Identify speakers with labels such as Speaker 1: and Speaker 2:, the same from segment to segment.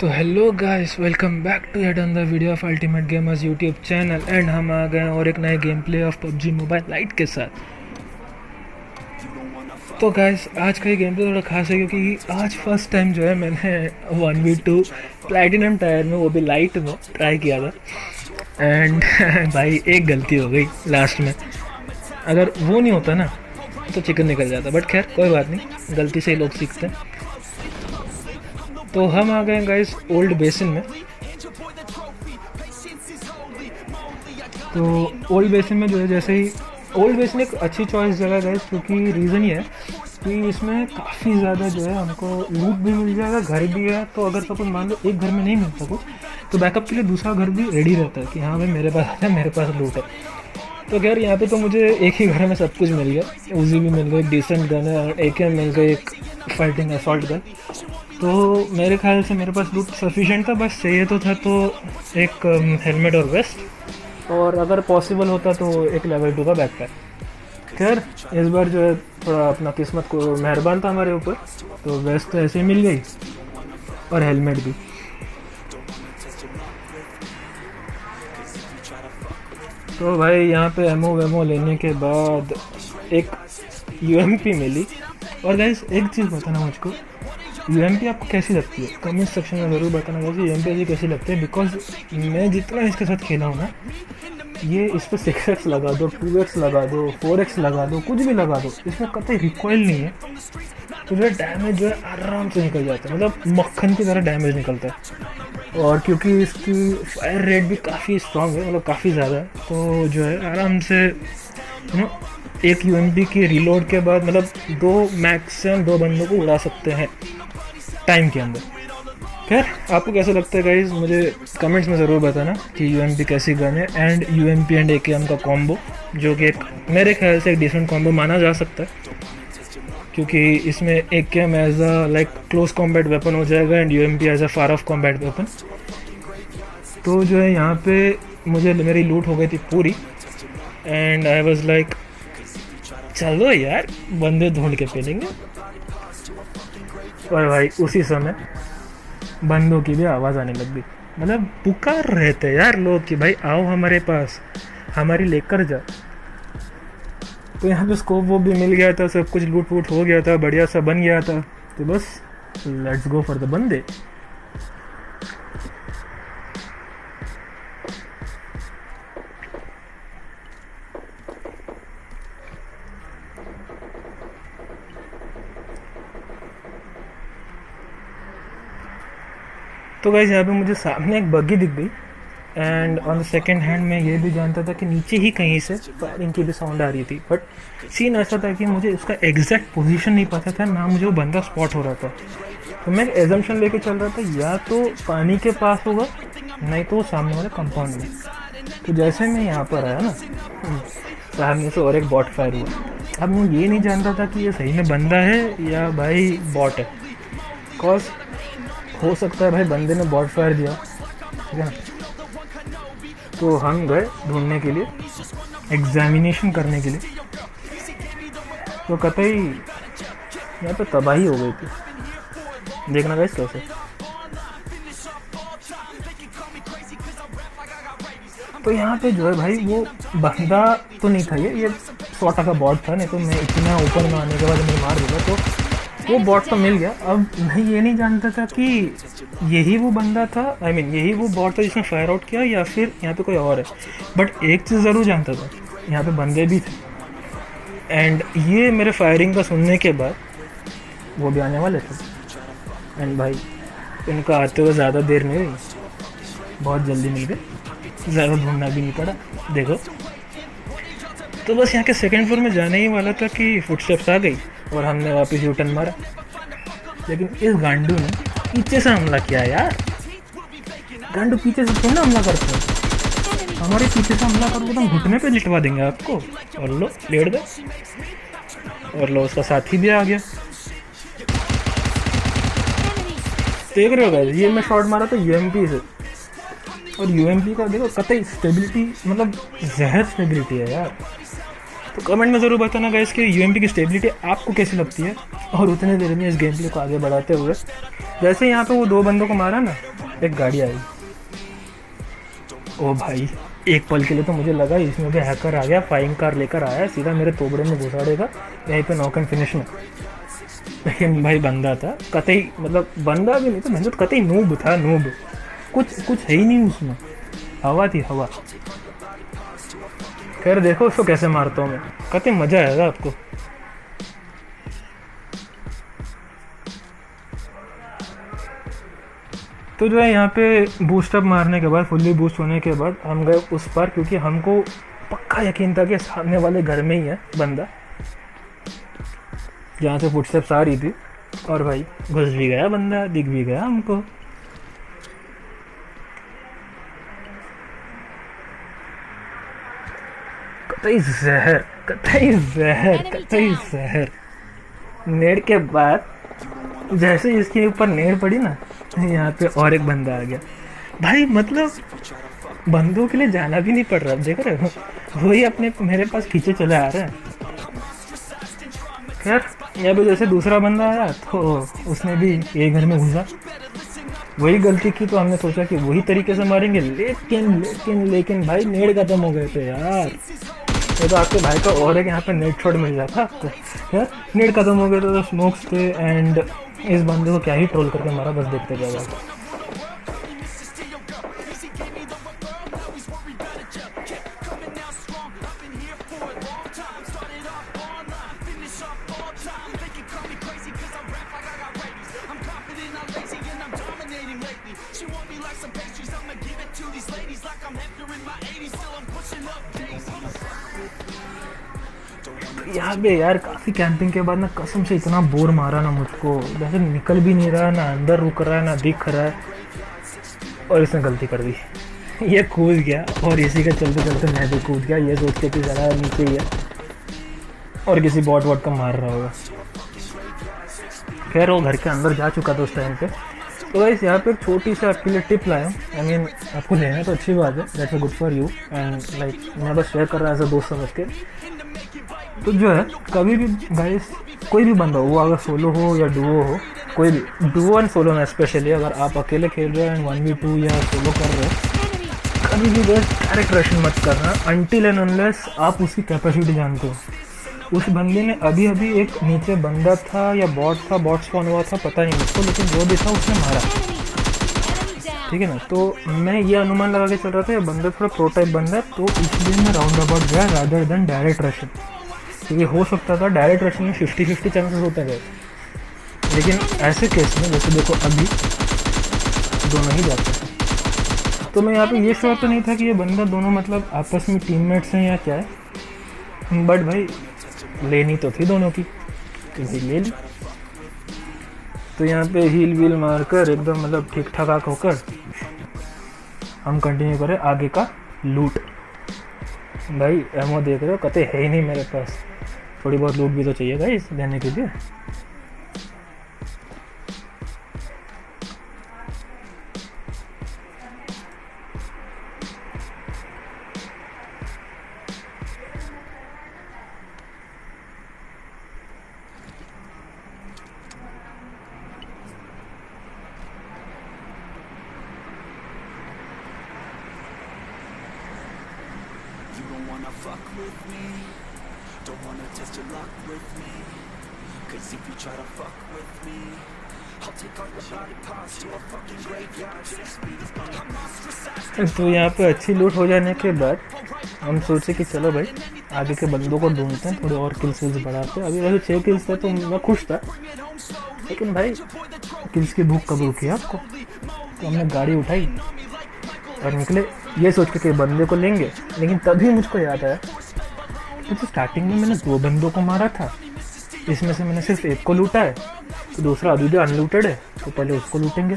Speaker 1: तो hello guys, welcome back to yet another video of ultimate gamers YouTube channel. And हम आ गए और एक नए game play of PUBG mobile lite के साथ। तो गाइस आज का ये गेम प्ले थोड़ा खास है क्योंकि आज फर्स्ट टाइम जो है मैंने 1v2 प्लैटिनम टायर में, वो भी लाइट में ट्राई किया था। एंड भाई एक गलती हो गई लास्ट में। अगर वो नहीं होता ना तो चिकन निकल जाता, बट खैर कोई बात नहीं, गलती से ही लोग सीखते हैं। तो हम आ गए गाइस ओल्ड बेसिन में। तो ओल्ड बेसिन में जो है, जैसे ही ओल्ड बेसिन एक अच्छी चॉइस जगह है गाइस, क्योंकि रीज़न ये है कि इसमें काफ़ी ज़्यादा जो है हमको लूट भी मिल जाएगा, घर भी है। तो अगर सपोज मान लो एक घर में नहीं मिलता कुछ, तो बैकअप के लिए दूसरा घर भी रेडी रहता है कि हाँ भाई मेरे पास है, मेरे पास लूट है। तो खैर यहाँ पे तो मुझे एक ही घर में सब कुछ मिल गया। उजी भी मिल गई, एक डिसेंट गन है, और AK मिल गई, एक फाइटिंग असॉल्ट गन। तो मेरे ख्याल से मेरे पास लूट सफिशिएंट था। बस चाहिए तो था तो एक हेलमेट और वेस्ट, और अगर पॉसिबल होता तो एक लेवल 2 का बैकपैक। खैर इस बार जो है थोड़ा अपना किस्मत को मेहरबान था हमारे ऊपर, तो वेस्ट तो ऐसे ही मिल गई और हेलमेट भी। तो भाई यहाँ पे एमओ वेमो लेने के बाद एक UMP मिली। और गाइस एक चीज़ बताना मुझको, UMP आपको कैसी लगती है कमेंट सेक्शन में ज़रूर बताना गाइस। UMP ऐसी कैसी लगती है, बिकॉज मैं जितना इसके साथ खेला हूँ ना, ये इस पर 6x लगा दो, 2x लगा दो, 4x लगा दो, कुछ भी लगा दो, इसमें कतई रिकॉइल नहीं है। तो जो डैमेज जो है आराम से निकल जाता है, मतलब मक्खन की तरह डैमेज निकलता है। और क्योंकि इसकी फायर रेट भी काफ़ी स्ट्रॉन्ग है, मतलब काफ़ी ज़्यादा है, तो जो है आराम से एक UMP की रिलोड के बाद मतलब 2 बंदों को उड़ा सकते हैं टाइम के अंदर। खैर आपको कैसा लगता है गाइज, मुझे कमेंट्स में ज़रूर बताना कि UMP कैसी गन है। एंड UMP एंड AKM का कॉम्बो, जो कि एक मेरे ख्याल से एक डिसेंट कॉम्बो माना जा सकता है, क्योंकि इसमें AKM as a like close combat weapon हो जाएगा and UMP as a far off combat weapon. तो जो है यहाँ पे मुझे मेरी लूट हो गई थी पूरी, एंड आई वॉज लाइक चलो यार बंदे ढूंढ के पेलेंगे। और भाई उसी समय बंदों की भी आवाज़ आने लग गई, मतलब पुकार रहे थे यार लोग कि भाई आओ हमारे पास, हमारी लेकर जा। तो यहाँ पे स्कोप वो भी मिल गया था, सब कुछ लूट वूट हो गया था, बढ़िया सा बन गया था। तो बस लेट्स गो फॉर द बंदे। तो गाइस यहाँ पे मुझे सामने एक बग्गी दिख गई, and on the second hand मैं ये भी जानता था कि नीचे ही कहीं से फायरिंग की भी साउंड आ रही थी। बट सीन ऐसा था कि मुझे उसका एग्जैक्ट पोजीशन नहीं पता था, ना मुझे वो बंदा स्पॉट हो रहा था। तो मैं एजम्पशन लेके चल रहा था, या तो पानी के पास होगा, नहीं तो सामने वाले कंपाउंड में। तो जैसे मैं यहाँ पर आया ना, सामने से और एक बॉट फायर हुआ। अब मैं ये नहीं जानता था कि ये सही में बंदा है या भाई बॉट है, बिकॉज हो सकता है भाई बंदे ने बॉट फायर दिया, ठीक है ना। तो हम गए ढूंढने के लिए, एग्जामिनेशन करने के लिए। तो कतई यहाँ पे तबाही हो गई थी, देखना गाइस कैसे। तो यहाँ पे जो है भाई वो बंदा तो नहीं था, ये 100 का बॉट था, नहीं तो मैं इतना ऊपर में आने के बाद मैं मार दूँगा। तो वो बॉट तो मिल गया। अब मैं ये नहीं जानता था कि यही वो बंदा था, आई मीन यही वो बॉट था जिसने फायर आउट किया, या फिर यहाँ पे कोई और है। बट एक चीज़ ज़रूर जानता था, यहाँ पे बंदे भी थे। एंड ये मेरे फायरिंग का सुनने के बाद वो भी आने वाले थे। एंड भाई इनका आते हुए ज़्यादा देर नहीं हुई, बहुत जल्दी मिल गए, ज़्यादा ढूंढना भी नहीं पड़ा। देखो तो बस यहाँ के सेकेंड फ्लोर में जाने ही वाला था कि फुटस्टेप्स आ गई और हमने वापस यूटर्न मारा। लेकिन इस गांडू ने पीछे से हमला किया यार। गांडू पीछे से थोड़ा हमला करते हैं, हमारे पीछे से हमला करोगे तो हम घुटने पे लिटवा देंगे आपको। और लो लेट गए, और लो उसका साथी भी आ गया। देख रहे हो गाइस, ये मैं शॉट मारा था UMP से, और UMP का देखो कतई स्टेबिलिटी, मतलब जहर स्टेबिलिटी है यार। तो कमेंट में ज़रूर बताना गाइस कि यूएमपी की स्टेबिलिटी आपको कैसी लगती है। और उतने देर में इस गेम प्ले को आगे बढ़ाते हुए, जैसे यहाँ पे वो 2 बंदों को मारा ना, एक गाड़ी आई। ओ भाई, एक पल के लिए तो मुझे लगा इसमें भी हैकर आ गया, फाइंग कार लेकर आया, सीधा मेरे तोबड़े में घुसाड़ेगा यहीं पे नॉक एंड फिनिश में। लेकिन भाई बंदा था कतई, मतलब बंदा भी नहीं था, मैं तो कतई नूब था, नूब। कुछ है ही नहीं उसमें, हवा थी हवा। खैर देखो उसको कैसे मारता हूँ मैं, कतई मज़ा आएगा आपको। तो जो है यहाँ पे बूस्टअप मारने के बाद, फुल्ली बूस्ट होने के बाद हम गए उस पर, क्योंकि हमको पक्का यकीन था कि सामने वाले घर में ही है बंदा जहाँ से फुटस्टेप्स आ रही थी। और भाई घुस भी गया बंदा, दिख भी गया हमको। कतई जहर, कतई जहर, कतई जहर। नेड़ के बाद जैसे इसके ऊपर नेड़ पड़ी ना, यहाँ पे और एक बंदा आ गया भाई। मतलब बंदों के लिए जाना भी नहीं पड़ रहा, देख रहे हो, वही अपने मेरे पास खींचे चले आ रहे हैं। खैर यहाँ पे जैसे दूसरा बंदा आया तो उसने भी ये घर में घुसा, वही गलती की, तो हमने सोचा कि वही तरीके से मारेंगे। लेकिन लेकिन लेकिन भाई नेड़ खत्म हो गए थे यार। ये तो आपके भाई का और एक यहाँ पे नेट शॉट मिल जाता आपको यार। नेट खत्म हो गए तो स्मोक्स थे, एंड इस बंदे को क्या ही ट्रोल करके मारा, बस देखते जाएगा। यहाँ पे यार काफ़ी कैंपिंग के बाद ना कसम से इतना बोर मारा ना मुझको, जैसे निकल भी नहीं रहा, ना अंदर रुक रहा है, ना दिख रहा है। और इसने गलती कर दी, ये कूद गया, और इसी के चलते चलते मैं भी कूद गया, ये सोच के कि ज़रा नीचे ही है और किसी बॉट वॉट का मार रहा होगा। खैर वो घर के अंदर जा चुका था उस टाइम पे। तो गाइस यहाँ पे एक छोटी सी आपके लिए टिप लाया हूँ। आई मीन आपको लेना तो अच्छी बात है, that's good for you, and like मैं बस शेयर कर रहा हूँ एज अ दोस्त समझ के। तो जो है कभी भी गाइस, कोई भी बंदा हो, वो अगर सोलो हो या डुओ हो, कोई भी डुओ एंड सोलो में स्पेशली, अगर आप अकेले खेल रहे हो एंड 1v2 या सोलो कर रहे हो, कभी भी बस डायरेक्ट रश मत करना अनटिल एंड अनलेस आप उसकी कैपेसिटी जानते हो। उस बंदे ने अभी अभी एक नीचे बंदा था या बॉट था, बॉट स्पॉन हुआ था, पता नहीं मुझको, लेकिन जो भी था उसने मारा, ठीक है ना। तो मैं ये अनुमान लगा के चल रहा था ये बंदा थोड़ा प्रो टाइप बंदा है, तो इसलिए मैं राउंड अबाउट गया रादर देन डायरेक्ट रश, क्योंकि हो सकता था डायरेक्ट रश में 50-50 चांसेस होते हैं। लेकिन ऐसे केस में जैसे देखो अभी दोनों ही जाते हैं, तो मैं यहाँ पे ये श्योर तो नहीं था कि ये बंदा दोनों मतलब आपस में टीममेट्स हैं या क्या है, बट भाई लेनी तो थी दोनों की, तो भाई ले ली। तो यहाँ पे हील व्हील मारकर एकदम मतलब ठीक ठाक होकर हम कंटिन्यू करें आगे का लूट। भाई एमओ देख रहे हो, कतई है ही नहीं मेरे पास, थोड़ी बहुत लूट भी तो चाहिए गाइस देने के लिए। तो यहाँ पे अच्छी लूट हो जाने के बाद हम सोचे कि चलो भाई आगे के बंदों को ढूंढते हैं, थोड़े और किल्स बढ़ाते हैं। अभी वैसे 6 किल्स थे तो मैं खुश था, लेकिन भाई किल्स की भूख कब रुकी आपको। तो हमने गाड़ी उठाई और निकले ये सोच के कि बंदे को लेंगे। लेकिन तभी मुझको याद आया कि तो स्टार्टिंग में मैंने 2 बंदों को मारा था, इसमें से मैंने सिर्फ एक को लूटा है, तो दूसरा अभी भी अनलूटेड है, तो पहले उसको लूटेंगे।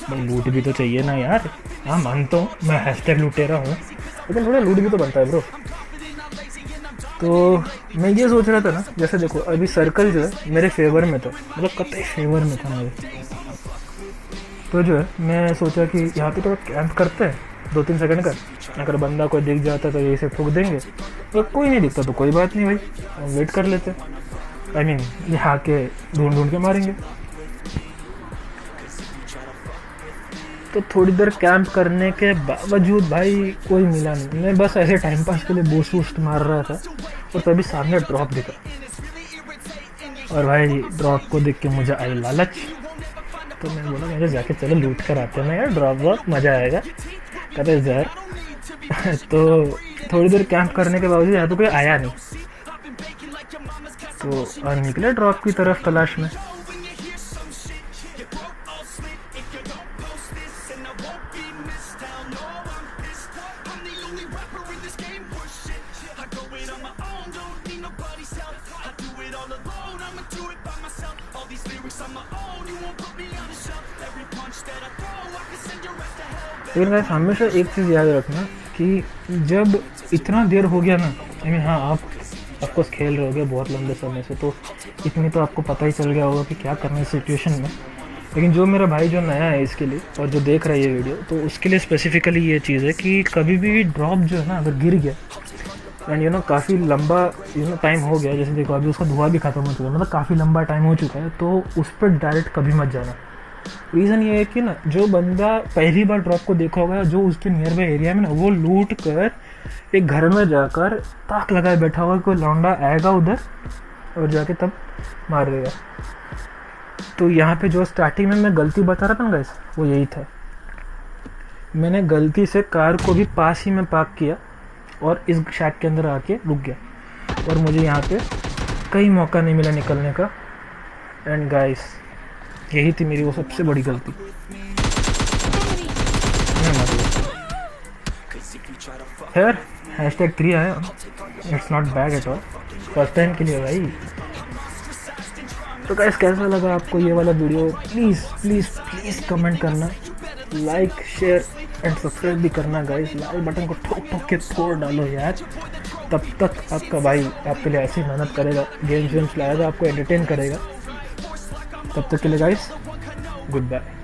Speaker 1: भाई लूट भी तो चाहिए ना यार। हाँ मानता हूँ मैं हैशटैग लुटेरा हूँ, लेकिन थोड़ा लूट भी तो बनता है ब्रो। तो मैं ये सोच रहा था ना, जैसे देखो अभी सर्कल जो है मेरे फेवर में था, मतलब कतई फेवर में था मेरे। तो जो है मैं सोचा कि यहाँ पे थोड़ा कैंप करते हैं 2-3 सेकंड का। अगर बंदा कोई दिख जाता तो यही से ठोक देंगे, और कोई नहीं दिखता तो कोई बात नहीं भाई, हम वेट कर लेते। आई मीन यहाँ के ढूंढ ढूंढ के मारेंगे। तो थोड़ी देर कैंप करने के बावजूद भाई कोई मिला नहीं। मैं बस ऐसे टाइम पास के लिए बूस्ट वूस्ट मार रहा था, और तभी सामने ड्रॉप दिखा, और भाई ड्रॉप को देख के मुझे आई लालच। तो मैं बोला मुझे जाके चलो लूट कर आते हैं ना यार, ड्रॉप वॉप मज़ा आएगा। कहते जहर तो थोड़ी देर कैंप करने के बावजूद यहाँ तो कोई आया नहीं, तो निकले ड्रॉप की तरफ तलाश में। लेकिन गाइस हमेशा एक चीज़ याद रखना कि जब इतना देर हो गया ना, आई मीन हाँ आप ऑफकोर्स खेल रहे होगे बहुत लंबे समय से, तो इतनी तो आपको पता ही चल गया होगा कि क्या करना है सिचुएशन में। लेकिन जो मेरा भाई जो नया है इसके लिए, और जो देख रहा है ये वीडियो, तो उसके लिए स्पेसिफिकली ये चीज़ है कि कभी भी ड्रॉप जो है ना अगर गिर गया एंड काफ़ी लंबा टाइम हो गया, जैसे देखो अभी उसका धुआं भी खत्म हो चुका है, मतलब काफ़ी लंबा टाइम हो चुका है, तो उस पर डायरेक्ट कभी मत जाना। रीज़न ये है कि ना जो बंदा पहली बार ड्रॉप को देखा होगा, जो उसके नियर बाई एरिया में ना, वो लूट कर एक घर में जाकर ताक लगाए बैठा होगा, कोई लौंडा आएगा उधर और जाके तब मार देगा। तो यहाँ पे जो स्टार्टिंग में मैं गलती बता रहा था ना गाइस, वो यही था। मैंने गलती से कार को भी पास ही में पार्क किया और इस शैक के अंदर आके रुक गया, और मुझे यहाँ पे कहीं मौका नहीं मिला निकलने का। एंड गाइस यही थी मेरी वो सबसे बड़ी गलती। खैर #3 आया, it's not bad at all, first time के लिए भाई। तो गाइस कैसा लगा आपको ये वाला video? Please please please comment करना, लाइक शेयर एंड सब्सक्राइब भी करना गाइस। लाल बटन को ठोक ठोक के तोड़ डालो यार। तब तक आपका भाई आपके लिए ऐसी मेहनत करेगा, गेम्स वेम्स लाएगा, आपको एंटरटेन करेगा। तब तक के लिए गाइस गुड बाय।